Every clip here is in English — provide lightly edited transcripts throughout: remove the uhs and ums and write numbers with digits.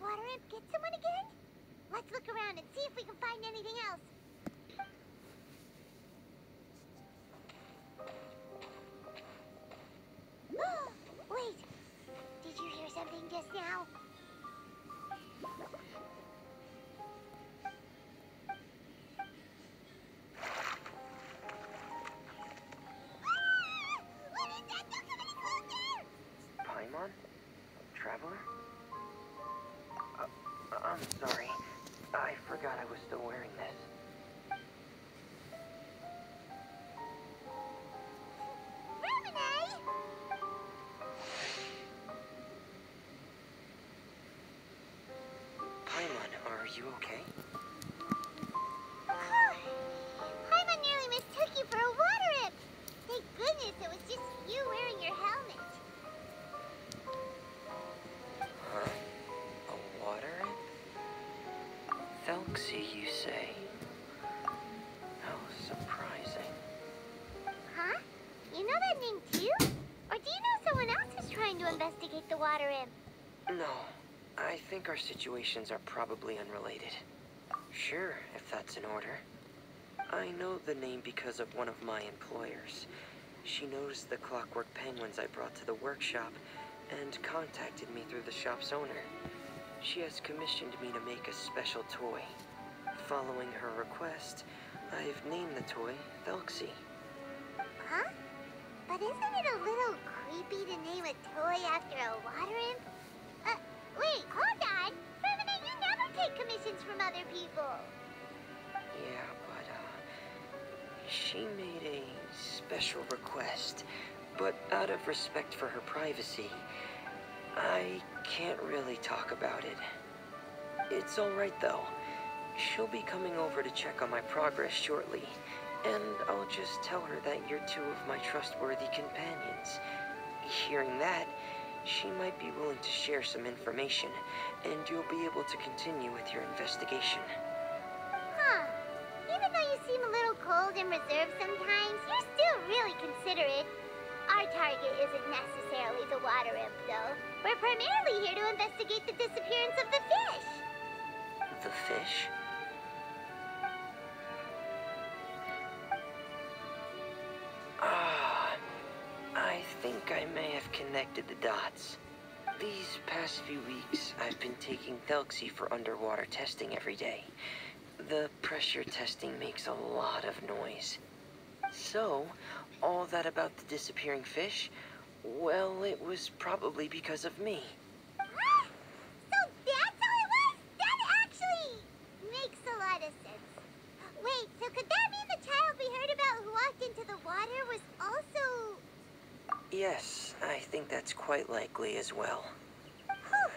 water imp get someone again? Let's look around and see if we can find anything else. Wait, did you hear something just now? What is that? Don't come any closer! Paimon? Traveler? I'm sorry. I forgot I was still wearing this. Paimon, are you okay? Paimon nearly mistook you for a water imp. Thank goodness it was just you wearing your helmet. Huh? A water imp? Thelxie, you say? How surprising. Huh? You know that name too? Or do you know someone else is trying to investigate the water imp? No. I think our situations are probably unrelated. Sure, if that's in order. I know the name because of one of my employers. She noticed the clockwork penguins I brought to the workshop and contacted me through the shop's owner. She has commissioned me to make a special toy. Following her request, I've named the toy Thelxie. Huh? But isn't it a little creepy to name a toy after a water imp? Wait, hold on! Ferminate, you never take commissions from other people! Yeah, but, she made a special request, but out of respect for her privacy, I can't really talk about it. It's alright though. She'll be coming over to check on my progress shortly, and I'll just tell her that you're two of my trustworthy companions. Hearing that, she might be willing to share some information, and you'll be able to continue with your investigation. Huh. Even though you seem a little cold and reserved sometimes, you're still really considerate. Our target isn't necessarily the water imp, though. We're primarily here to investigate the disappearance of the fish. The fish? I think I may have connected the dots. These past few weeks, I've been taking Thelxie for underwater testing every day. The pressure testing makes a lot of noise. So, all that about the disappearing fish, well, it was probably because of me. What? So that's how it was? That actually makes a lot of sense. Wait, so could that mean the child we heard about who walked into the water was also... Yes, I think that's quite likely as well. Whew.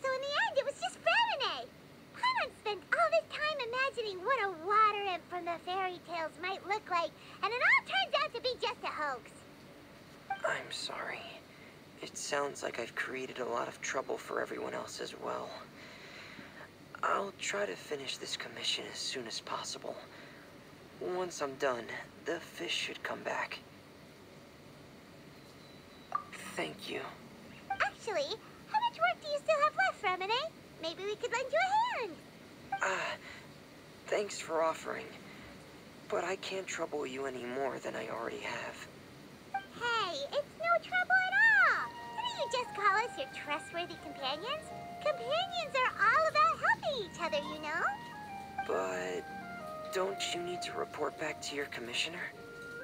So in the end, it was just Ferminate. Paimon spent all this time imagining what a water imp from the fairy tales might look like, and it all turns out to be just a hoax. I'm sorry. It sounds like I've created a lot of trouble for everyone else as well. I'll try to finish this commission as soon as possible. Once I'm done, the fish should come back. Thank you. Actually, how much work do you still have left, Ferminate? Maybe we could lend you a hand. Thanks for offering. But I can't trouble you any more than I already have. Hey, it's no trouble at all. Didn't you just call us your trustworthy companions? Companions are all about helping each other, you know? But don't you need to report back to your commissioner?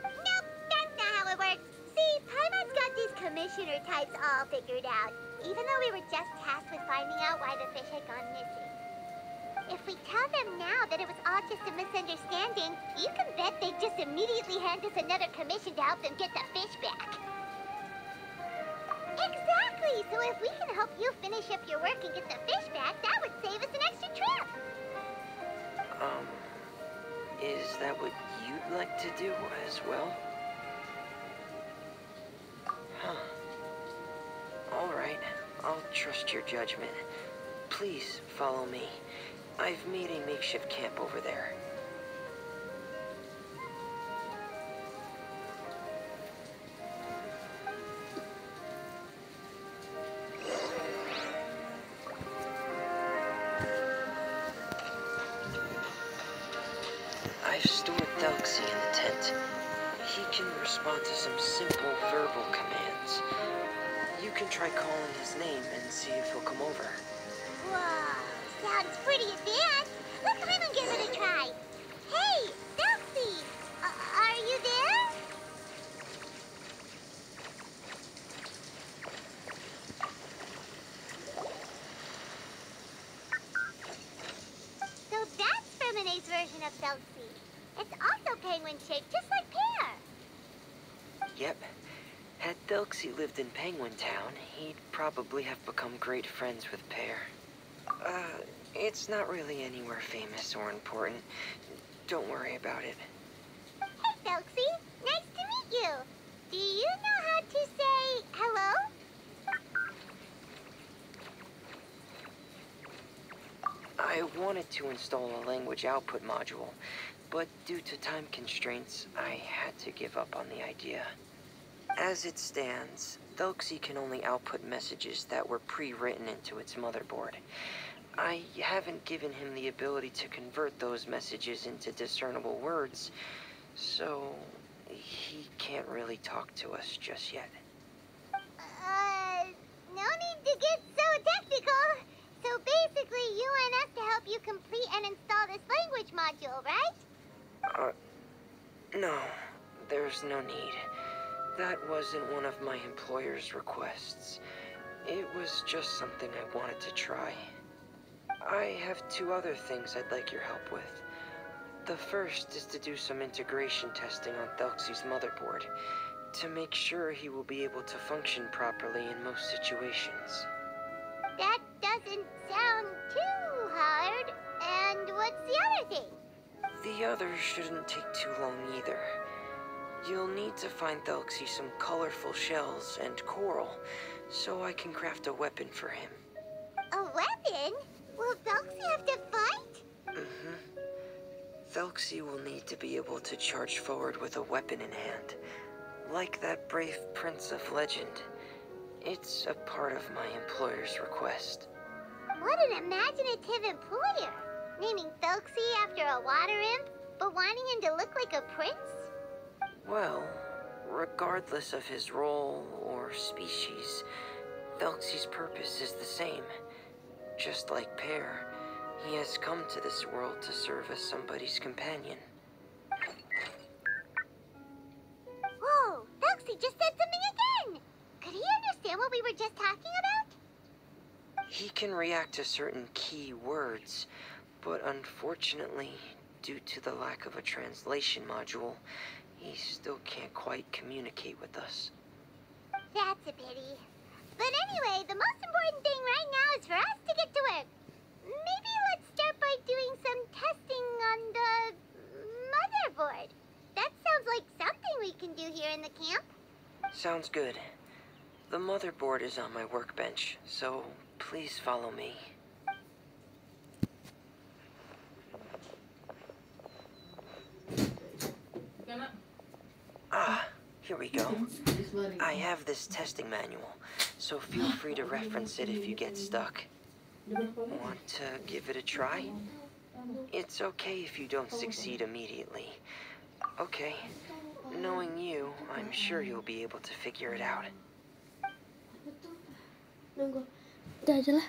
Nope, that's not how it works. See, Paimon's got these commissioner types all figured out, even though we were just tasked with finding out why the fish had gone missing. If we tell them now that it was all just a misunderstanding, you can bet they'd just immediately hand us another commission to help them get the fish back. Exactly! So if we can help you finish up your work and get the fish back, that would save us an extra trip! Is that what you'd like to do as well? Huh. Alright, I'll trust your judgment. Please follow me. I've made a makeshift camp over there. I've stored Thelxie in the tent. He can respond to some simple verbal commands. You can try calling his name and see if he'll come over. Whoa, sounds pretty advanced. Let's come in and give it a try. Hey, Thelxie, are you there? So that's Ferminae's version of Thelxie. It's also penguin-shaped, just like Pear. Yep. Had Thelxie lived in Penguin Town, he'd probably have become great friends with Pear. It's not really anywhere famous or important. Don't worry about it. Hey, Thelxie, nice to meet you. Do you know how to say hello? I wanted to install a language output module, but due to time constraints, I had to give up on the idea. As it stands, Thelxie can only output messages that were pre-written into its motherboard. I haven't given him the ability to convert those messages into discernible words, so he can't really talk to us just yet. No need to get so technical. So basically, you want us to help you complete and install this language module, right? No, there's no need. That wasn't one of my employer's requests. It was just something I wanted to try. I have 2 other things I'd like your help with. The first is to do some integration testing on Thelxie's motherboard, to make sure he will be able to function properly in most situations. That doesn't sound too hard. And what's the other thing? The other shouldn't take too long either. You'll need to find Thelxie some colorful shells and coral, so I can craft a weapon for him. A weapon? Will Thelxie have to fight? Mm-hmm. Thelxie will need to be able to charge forward with a weapon in hand, like that brave prince of legend. It's a part of my employer's request. What an imaginative employer! Naming Thelxie after a water imp, but wanting him to look like a prince? Well, regardless of his role or species, Thelxie's purpose is the same. Just like Pear, he has come to this world to serve as somebody's companion. Whoa, Thelxie just said something again! Could he understand what we were just talking about? He can react to certain key words, but unfortunately, due to the lack of a translation module, he still can't quite communicate with us. That's a pity. But anyway, the most important thing right now is for us to get to work. Maybe let's start by doing some testing on the motherboard. That sounds like something we can do here in the camp. Sounds good. The motherboard is on my workbench, so please follow me. Ah, here we go. I have this testing manual, so feel free to reference it if you get stuck. Want to give it a try? It's okay if you don't succeed immediately. Okay, knowing you, I'm sure you'll be able to figure it out. Nunggu. Udah aja lah.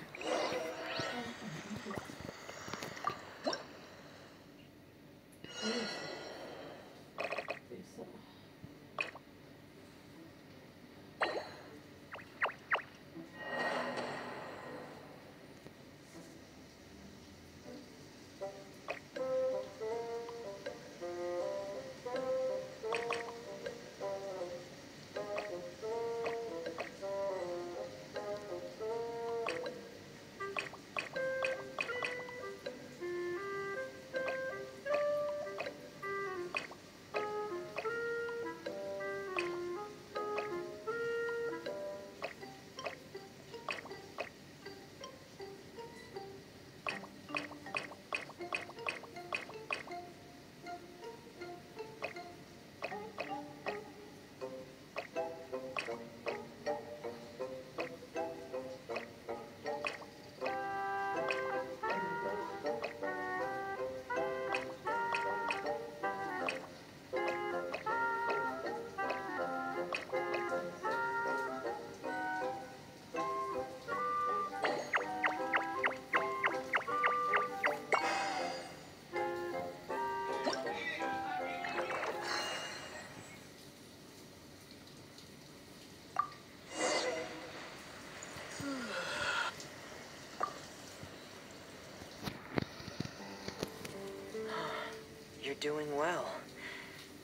doing well.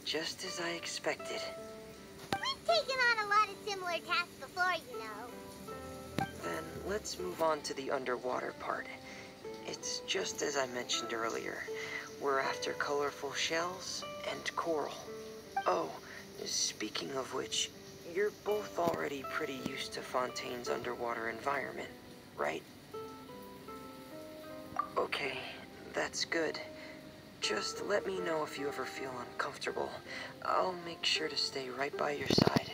Just as I expected. We've taken on a lot of similar tasks before, you know. Then let's move on to the underwater part. It's just as I mentioned earlier. We're after colorful shells and coral. Oh, speaking of which, you're both already pretty used to Fontaine's underwater environment, right? Okay, that's good. Just let me know if you ever feel uncomfortable. I'll make sure to stay right by your side.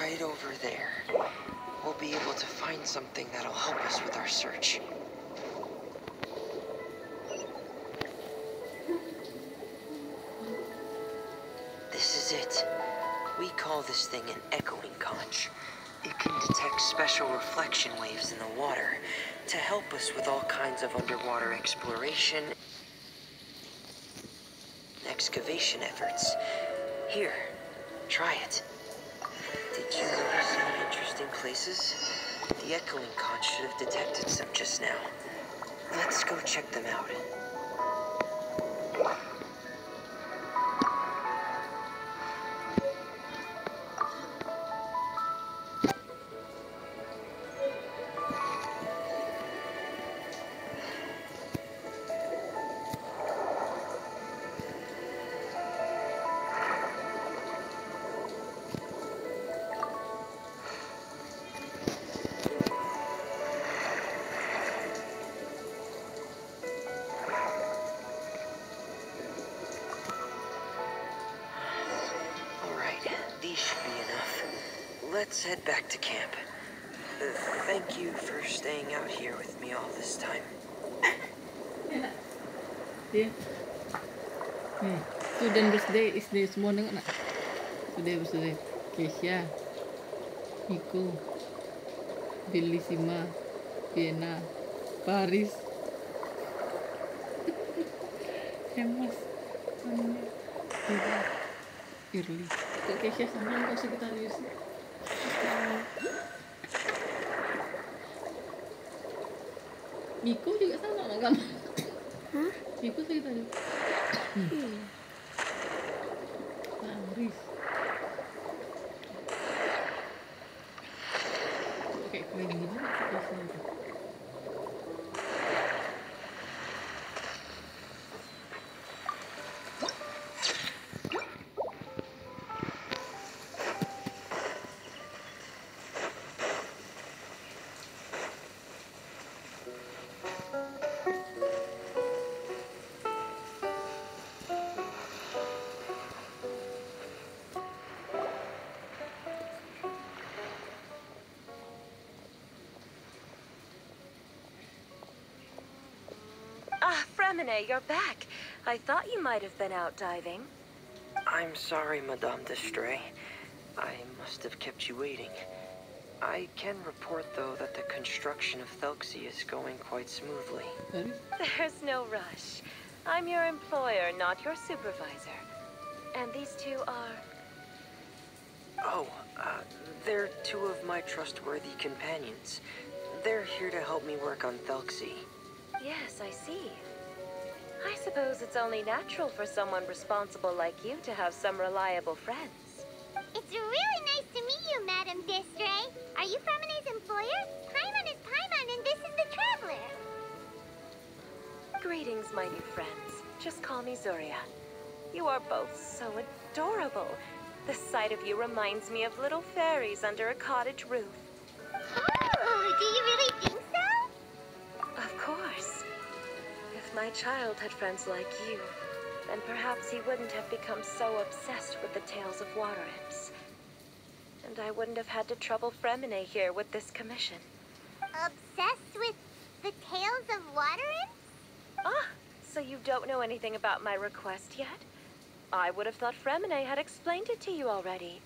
Right over there. We'll be able to find something that'll help us with our search. This is it. We call this thing an echoing conch. It can detect special reflection waves in the water to help us with all kinds of underwater exploration, excavation efforts. Here, try it. Did you notice any interesting places? The echoing conch should have detected some just now. Let's go check them out. Let's head back to camp. Thank you for staying out here with me all this time. Dia. Student birthday is day semua dengar nak? Birthday. Keisha, Miko, Bellissima, Vienna, Paris, Emas, Ida, Irli. Kak Keisha sama kau sekretaris. Miko juga sama nak gambar. Hah? Miko sekretaris. Paris. Kayak keren gini nak Keisha tu. Fremine, you're back. I thought you might have been out diving. I'm sorry, Madame Destray. I must have kept you waiting. I can report, though, that the construction of Thelxie is going quite smoothly. There's no rush. I'm your employer, not your supervisor. And these two are... Oh, they're two of my trustworthy companions. They're here to help me work on Thelxie. Yes, I see. I suppose it's only natural for someone responsible like you to have some reliable friends. It's really nice to meet you, Madam Distray. Are you Fremine's employer? Paimon is Paimon, and this is the Traveler. Greetings, my new friends. Just call me Zuria. You are both so adorable. The sight of you reminds me of little fairies under a cottage roof. Oh, do you really think so? Of course. If my child had friends like you, then perhaps he wouldn't have become so obsessed with the tales of water imps. And I wouldn't have had to trouble Fremine here with this commission. Obsessed with the tales of water imps? Ah, so you don't know anything about my request yet? I would have thought Fremine had explained it to you already.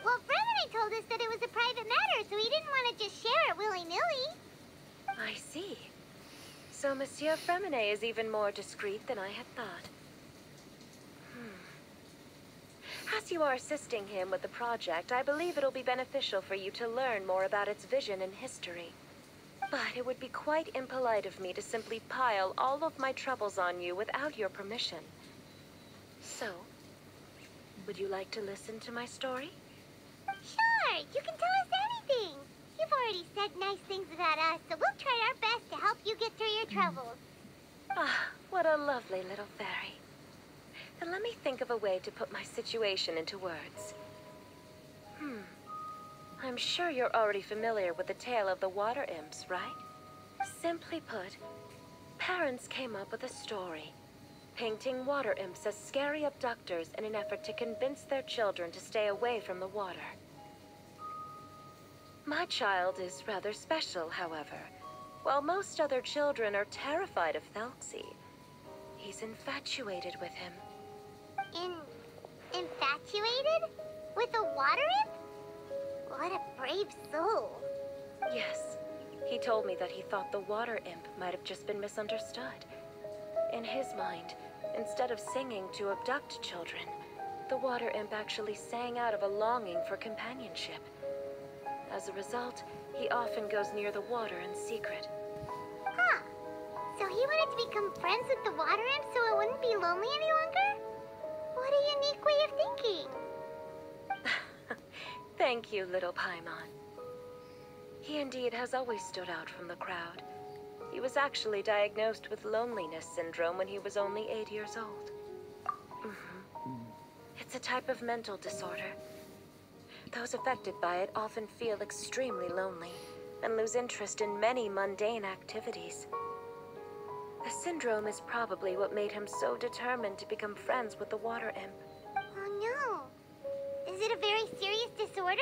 Well, Fremine told us that it was a private matter, so he didn't want to just share it willy-nilly. I see. So Monsieur Fremine is even more discreet than I had thought. As you are assisting him with the project, I believe it'll be beneficial for you to learn more about its vision and history. But it would be quite impolite of me to simply pile all of my troubles on you without your permission. So, would you like to listen to my story? Sure, you can tell us anything. You've already said nice things about us, so we'll try our best to help you get through your troubles. Ah, what a lovely little fairy. Then let me think of a way to put my situation into words. I'm sure you're already familiar with the tale of the water imps, right? Simply put, parents came up with a story, painting water imps as scary abductors in an effort to convince their children to stay away from the water. My child is rather special, however. While most other children are terrified of Thelxie, he's infatuated with him. Infatuated? With a water imp? What a brave soul. Yes, he told me that he thought the water imp might have just been misunderstood. In his mind, instead of singing to abduct children, the water imp actually sang out of a longing for companionship. As a result, he often goes near the water in secret. Huh. So he wanted to become friends with the water imp so it wouldn't be lonely any longer? What a unique way of thinking. Thank you, little Paimon. He indeed has always stood out from the crowd. He was actually diagnosed with loneliness syndrome when he was only 8 years old. It's a type of mental disorder. Those affected by it often feel extremely lonely and lose interest in many mundane activities. The syndrome is probably what made him so determined to become friends with the water imp. Oh no. Is it a very serious disorder?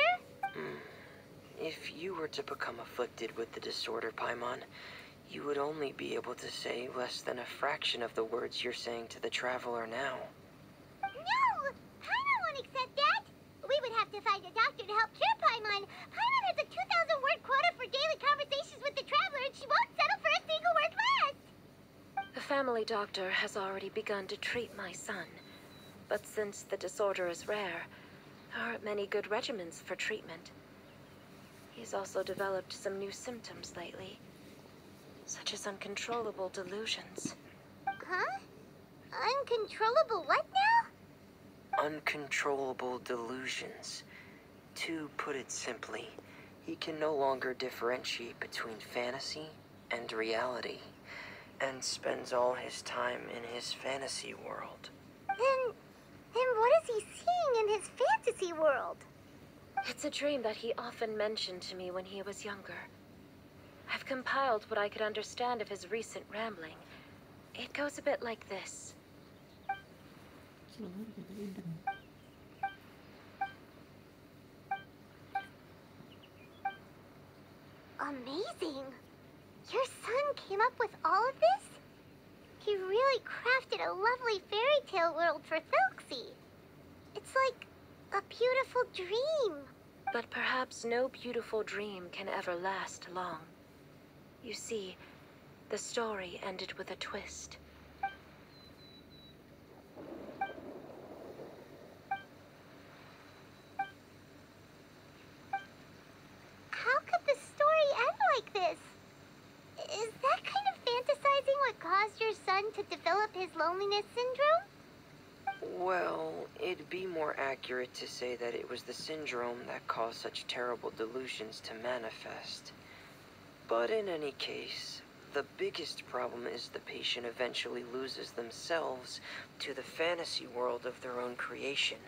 If you were to become afflicted with the disorder, Paimon, you would only be able to say less than a fraction of the words you're saying to the Traveler now. No! Paimon won't accept that! We would have to find a doctor to help cure Paimon. Paimon has a 2,000-word quota for daily conversations with the Traveler, and she won't settle for a single word less! The family doctor has already begun to treat my son. But since the disorder is rare, there aren't many good regimens for treatment. He's also developed some new symptoms lately, such as uncontrollable delusions. Huh? Uncontrollable what now? Uncontrollable delusions. To put it simply, he can no longer differentiate between fantasy and reality, and spends all his time in his fantasy world. Then what is he seeing in his fantasy world? It's a dream that he often mentioned to me when he was younger. I've compiled what I could understand of his recent rambling. It goes a bit like this. Amazing! Your son came up with all of this? He really crafted a lovely fairy tale world for Thelxie. It's like a beautiful dream. But perhaps no beautiful dream can ever last long. You see, the story ended with a twist. How could the story end like this? Is that kind of fantasizing what caused your son to develop his loneliness syndrome? Well, it'd be more accurate to say that it was the syndrome that caused such terrible delusions to manifest. But in any case, the biggest problem is the patient eventually loses themselves to the fantasy world of their own creation.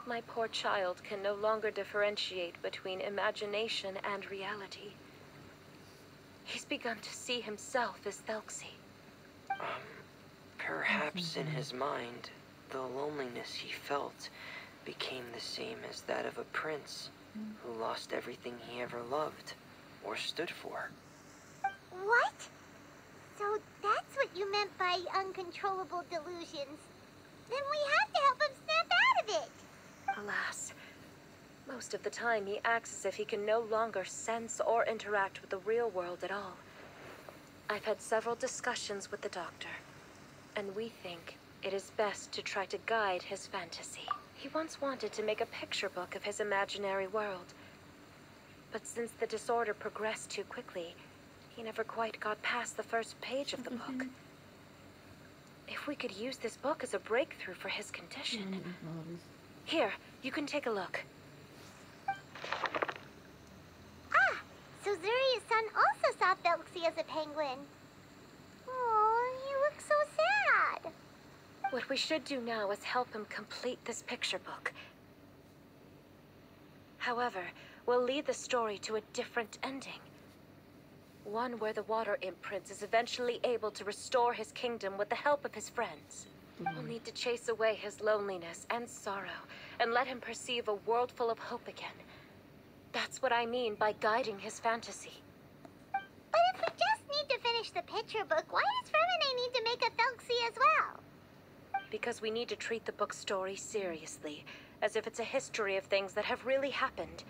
My poor child can no longer differentiate between imagination and reality. He's begun to see himself as Thelxie. Perhaps in his mind, the loneliness he felt became the same as that of a prince who lost everything he ever loved or stood for. What? So that's what you meant by uncontrollable delusions. Then we have to help him snap out of it. Alas, most of the time he acts as if he can no longer sense or interact with the real world at all. I've had several discussions with the doctor, and we think it is best to try to guide his fantasy. He once wanted to make a picture book of his imaginary world, but since the disorder progressed too quickly, he never quite got past the first page of the book. If we could use this book as a breakthrough for his condition... Here, you can take a look. Ah, so Zuria's son also saw Thelxie as a penguin. Oh, he looks so sad. What we should do now is help him complete this picture book. However, we'll lead the story to a different ending. One where the water imp prince is eventually able to restore his kingdom with the help of his friends. We'll need to chase away his loneliness and sorrow, and let him perceive a world full of hope again. That's what I mean by guiding his fantasy. But if we just need to finish the picture book, why does Fremine need to make a Thelxie as well? Because we need to treat the book's story seriously, as if it's a history of things that have really happened.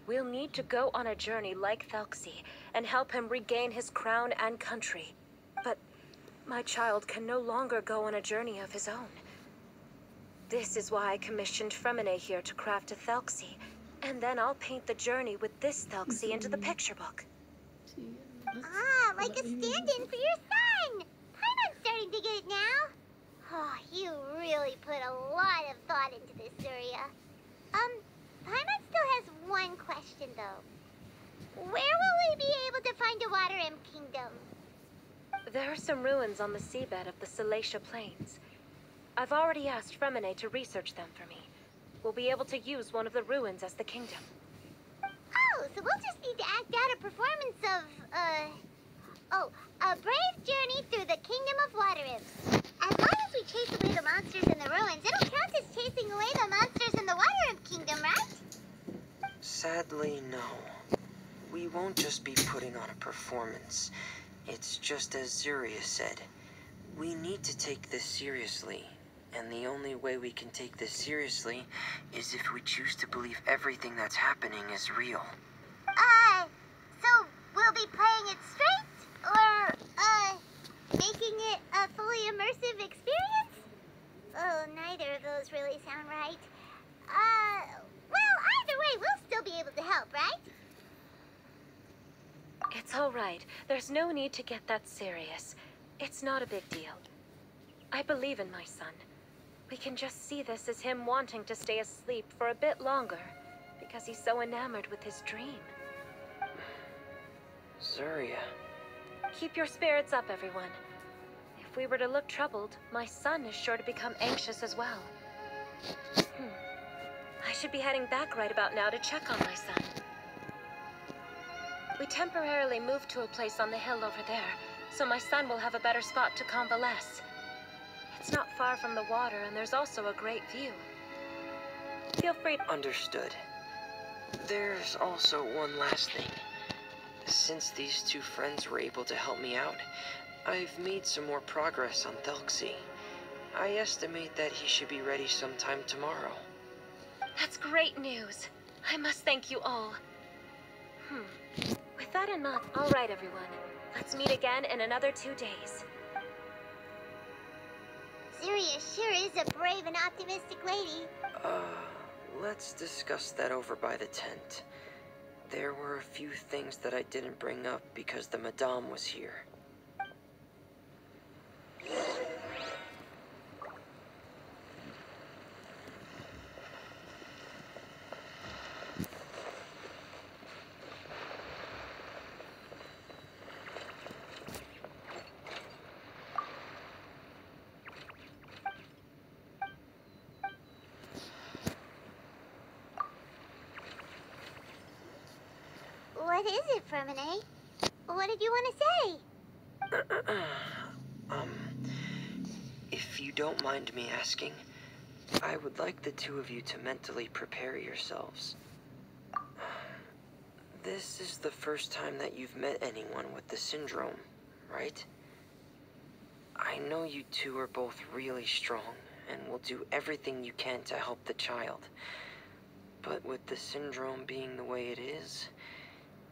We'll need to go on a journey like Thelxie, and help him regain his crown and country. But my child can no longer go on a journey of his own. This is why I commissioned Fremine here to craft a Thelxie, and then I'll paint the journey with this Thelxie into the picture book. Ah, like a stand-in for your son! Paimon's starting to get it now. Oh, you really put a lot of thought into this, Zuria. Paimon still has one question, though. Where will we be able to find a Water Imp Kingdom? There are some ruins on the seabed of the Salacia Plains. I've already asked Fremine to research them for me. We'll be able to use one of the ruins as the kingdom. Oh, so we'll just need to act out a performance of, a brave journey through the Kingdom of Water Imps. As long as we chase away the monsters in the ruins, it'll count as chasing away the monsters in the Water Imp Kingdom, right? Sadly, no. We won't just be putting on a performance. It's just as Zuria said. We need to take this seriously. And the only way we can take this seriously is if we choose to believe everything that's happening is real. So we'll be playing it straight? Or, making it a fully immersive experience? Oh, neither of those really sound right. Well, either way, we'll still be able to help, right? It's all right. There's no need to get that serious. It's not a big deal. I believe in my son. We can just see this as him wanting to stay asleep for a bit longer, because he's so enamored with his dream. Zuria. Keep your spirits up, everyone. If we were to look troubled, my son is sure to become anxious as well. I should be heading back right about now to check on my son. We temporarily moved to a place on the hill over there, so my son will have a better spot to convalesce. It's not far from the water, and there's also a great view. Feel free to... Understood. There's also one last thing. Since these two friends were able to help me out, I've made some more progress on Thelxie. I estimate that he should be ready sometime tomorrow. That's great news. I must thank you all. With that in mind, all right, everyone. Let's meet again in another 2 days. Zuria sure is a brave and optimistic lady. Let's discuss that over by the tent. There were a few things that I didn't bring up because the Madame was here. What is it, Fermine? What did you want to say? Um, if you don't mind me asking, I would like the two of you to mentally prepare yourselves. This is the first time that you've met anyone with the syndrome, right? I know you two are both really strong and will do everything you can to help the child. But with the syndrome being the way it is,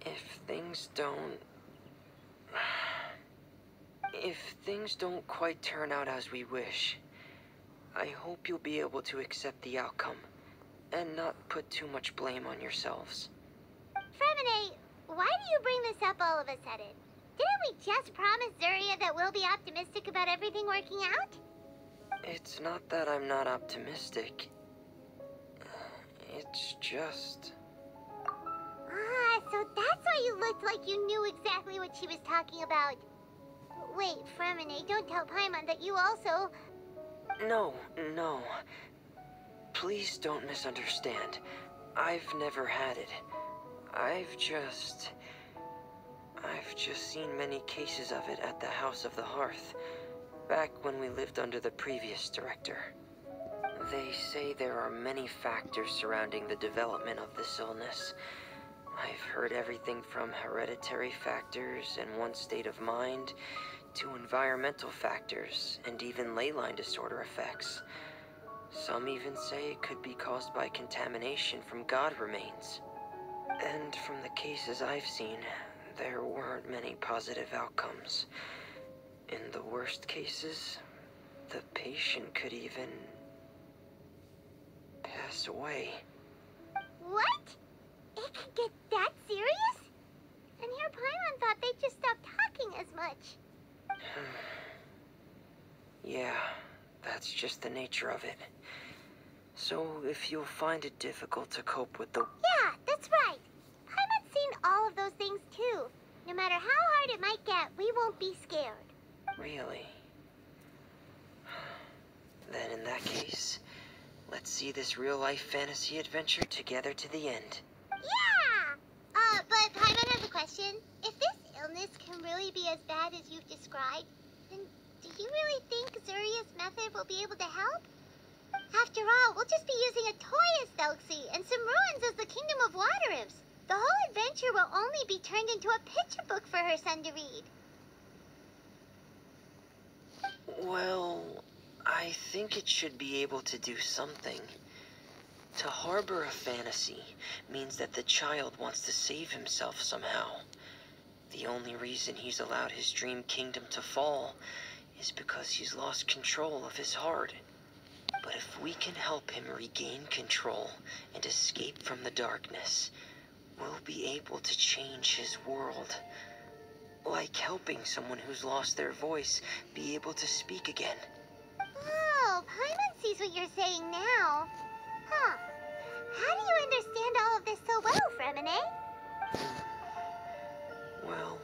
if things don't quite turn out as we wish, I hope you'll be able to accept the outcome and not put too much blame on yourselves. Fermine, why do you bring this up all of a sudden? Didn't we just promise Zuria that we'll be optimistic about everything working out? It's not that I'm not optimistic. It's just... Ah, so that's why you looked like you knew exactly what she was talking about. Wait, Fermine, don't tell Paimon that you also... No. Please don't misunderstand. I've never had it. I've just seen many cases of it at the House of the Hearth, back when we lived under the previous director. They say there are many factors surrounding the development of this illness. I've heard everything from hereditary factors and one's state of mind, to environmental factors, and even ley line disorder effects. Some even say it could be caused by contamination from god remains. And from the cases I've seen, there weren't many positive outcomes. In the worst cases, the patient could even pass away. What? It could get that serious? And here Paimon thought they'd just stop talking as much. Yeah, that's just the nature of it. So if you'll find it difficult to cope with the... Yeah, that's right. Paimon's seen all of those things too. No matter how hard it might get, we won't be scared. Really? Then in that case, let's see this real-life fantasy adventure together to the end. Yeah! But Paimon has a question. If this illness can really be as bad as you've described, then do you really think Zuria's method will be able to help? After all, we'll just be using a toy as Thelxie and some ruins as the Kingdom of Water Imps. The whole adventure will only be turned into a picture book for her son to read. Well, I think it should be able to do something. To harbor a fantasy means that the child wants to save himself somehow. The only reason he's allowed his dream kingdom to fall is because he's lost control of his heart. But if we can help him regain control and escape from the darkness, we'll be able to change his world. Like helping someone who's lost their voice be able to speak again. Oh, Paimon sees what you're saying now. Huh. How do you understand all of this so well, Fremine? Well,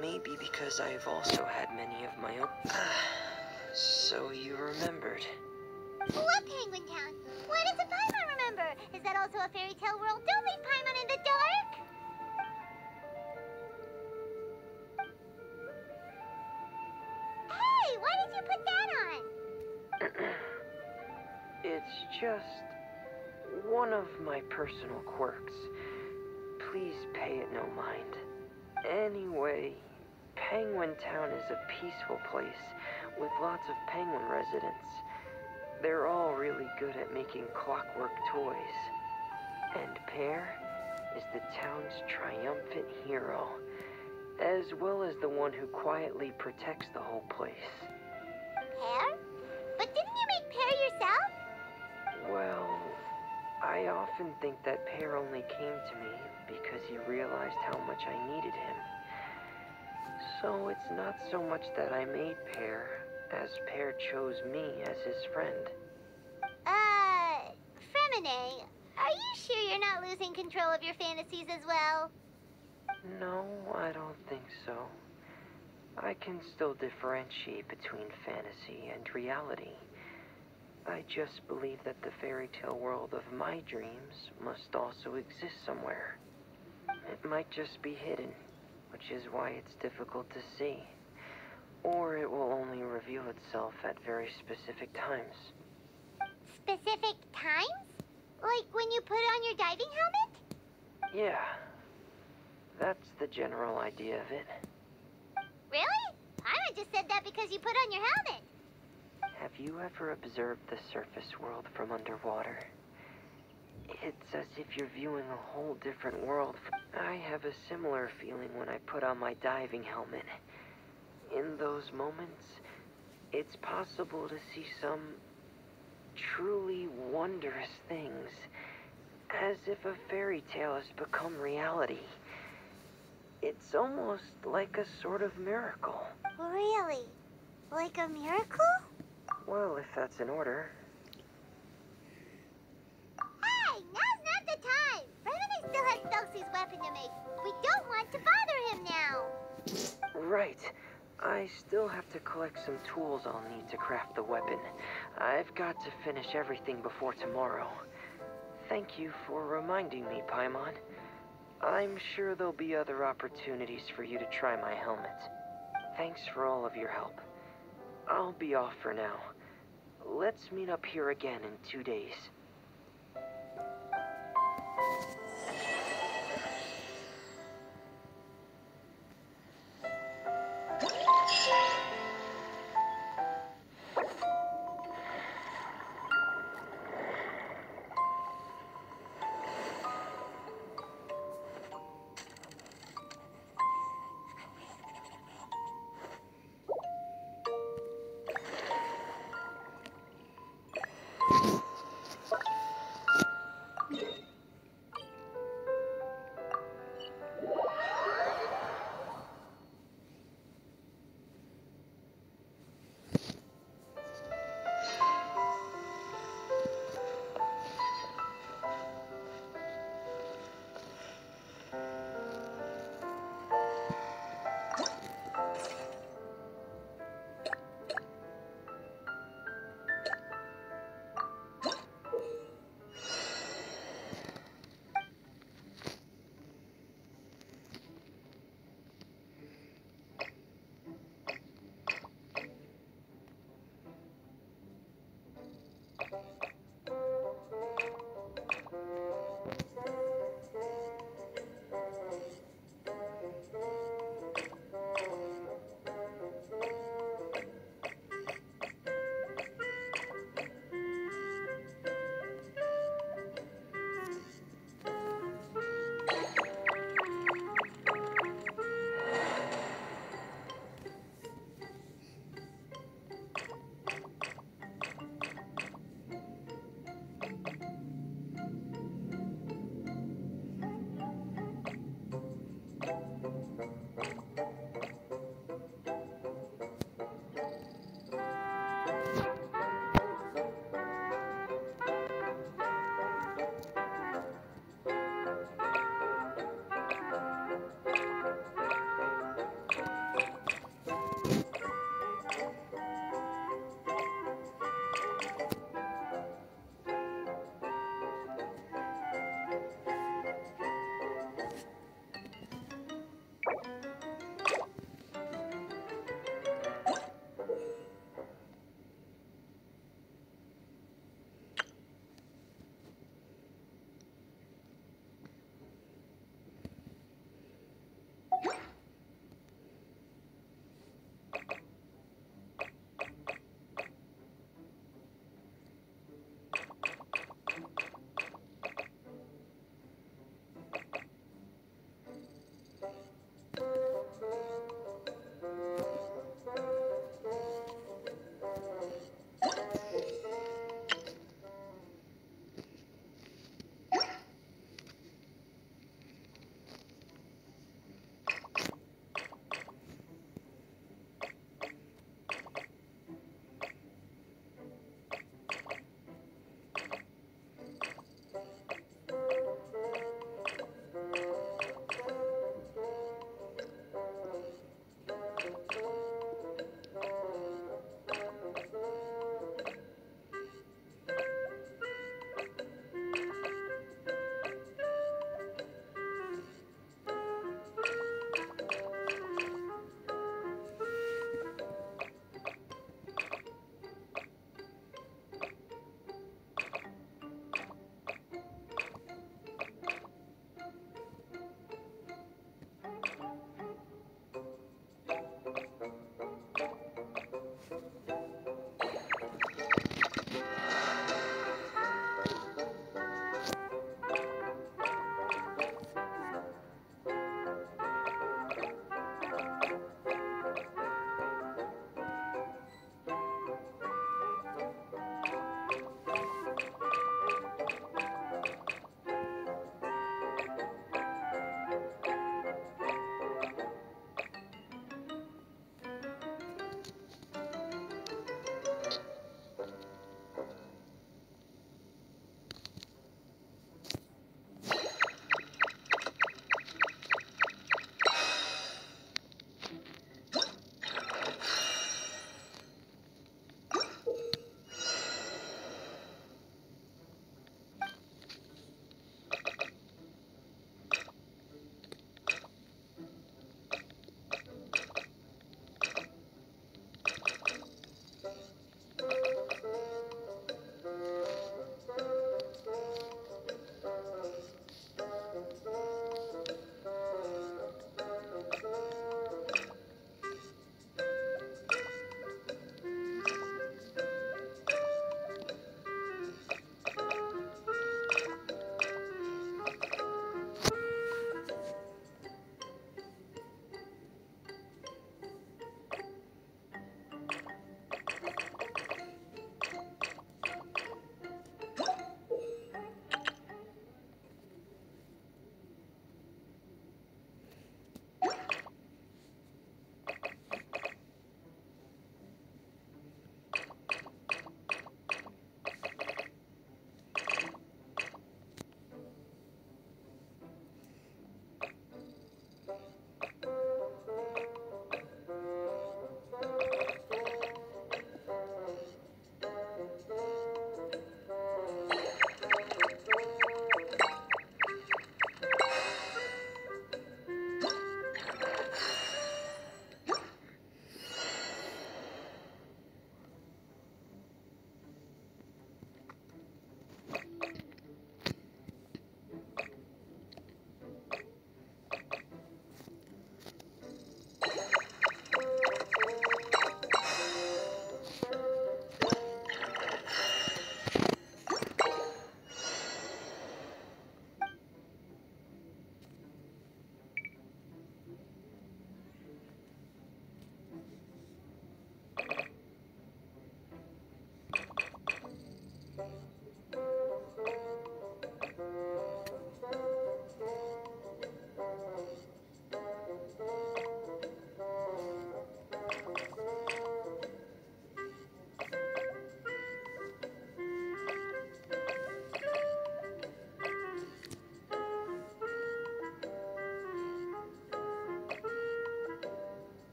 maybe because I've also had many of my own... So you remembered. What Penguin Town? What does a Paimon remember? Is that also a fairy tale world? Don't leave Paimon in the dark! Hey, why did you put that on? It's just one of my personal quirks. Please pay it no mind. Anyway, Penguin Town is a peaceful place with lots of penguin residents. They're all really good at making clockwork toys. And Pear is the town's triumphant hero, as well as the one who quietly protects the whole place. Pear? But didn't you make Pear yourself? Well, I often think that Pear only came to me because he realized how much I needed him. So it's not so much that I made Pear, as Pear chose me as his friend. Fremine, are you sure you're not losing control of your fantasies as well? No, I don't think so. I can still differentiate between fantasy and reality. I just believe that the fairy tale world of my dreams must also exist somewhere. It might just be hidden, which is why it's difficult to see. Or it will only reveal itself at very specific times. Specific times? Like when you put on your diving helmet? Yeah, that's the general idea of it. Really? I just said that because you put on your helmet. Have you ever observed the surface world from underwater? It's as if you're viewing a whole different world. I have a similar feeling when I put on my diving helmet. In those moments, it's possible to see some truly wondrous things, as if a fairy tale has become reality. It's almost like a sort of miracle. Really? Like a miracle? Well, if that's in order. Hey, now's not the time! Remini still has Stokely's weapon to make. We don't want to bother him now. Right. I still have to collect some tools I'll need to craft the weapon. I've got to finish everything before tomorrow. Thank you for reminding me, Paimon. I'm sure there'll be other opportunities for you to try my helmet. Thanks for all of your help. I'll be off for now. Let's meet up here again in 2 days.